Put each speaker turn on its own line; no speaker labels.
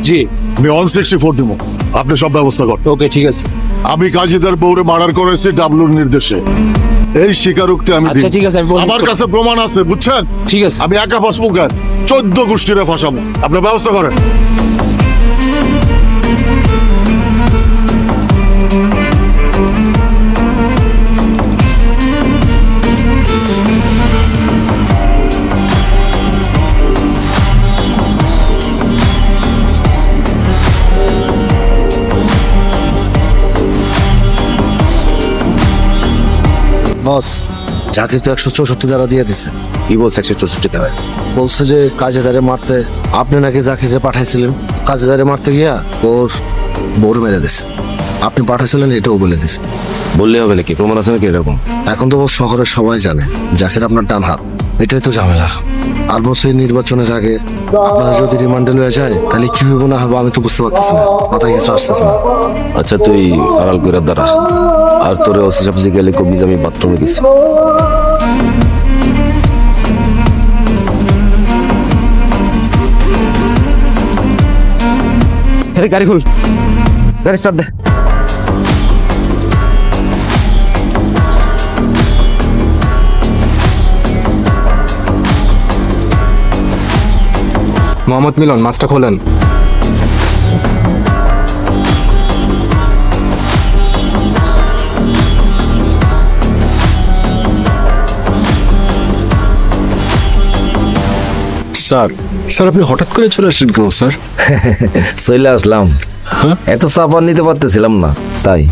জি
আমি 164 দিব, আপনি সব ব্যবস্থা করেন।
ওকে ঠিক আছে।
আমি কাজীদার বউরে মার্ডার করেছি ডাবলুর নির্দেশে, এই স্বীকারোক্তি আমি
আচ্ছা
দিই।
ঠিক আছে, আমি বলছি।
আমার কাছে প্রমাণ আছে, বুঝছেন?
ঠিক আছে।
আমি একা ফাঁসবো কেন, 14 গোষ্ঠীরে ফাঁসাবো। আপনি ব্যবস্থা করেন।
বস, জাকির তো 164 দ্বারা দিয়ে দিছে।
কি বলছে 164 টাকা?
বলছে যে কাজেদারে মারতে আপনি নাকি জাকিরে পাঠাইছিলেন, কাজেদারে মারতে গিয়া ওর বউর মেরে দিছে। আপনি পাঠাইছিলেন এটাও বলে দিছে।
বললে হবে নাকি? প্রমাণ আছে নাকি এরকম?
এখন তো শহরের সবাই জানে জাকির আপনার ডান হাত। এটাই তো ঝামেলা। আর বছর নির্বাচনের আগে আপনারা যদি রিমান্ডে লয়ে যায় তাহলে কি হইব না হবে আমি তো বুঝতে পারতেছি না, মাথায় কিছু আসতেছে না।
আচ্ছা তুই আড়াল করে দাঁড়া, আর তোরে ওসি সাহেব গেলে কবি আমি বাথরুমে গেছি।
গাড়ি খুল, গাড়ি স্টার্ট দে। মোহাম্মদ মিলন, মাছটা খোলেন।
স্যার, স্যার আপনি হঠাৎ করে চলে আসলেন কেন স্যার?
চলে আসলাম, এত চাপ আর নিতে পারতেছিলাম না তাই।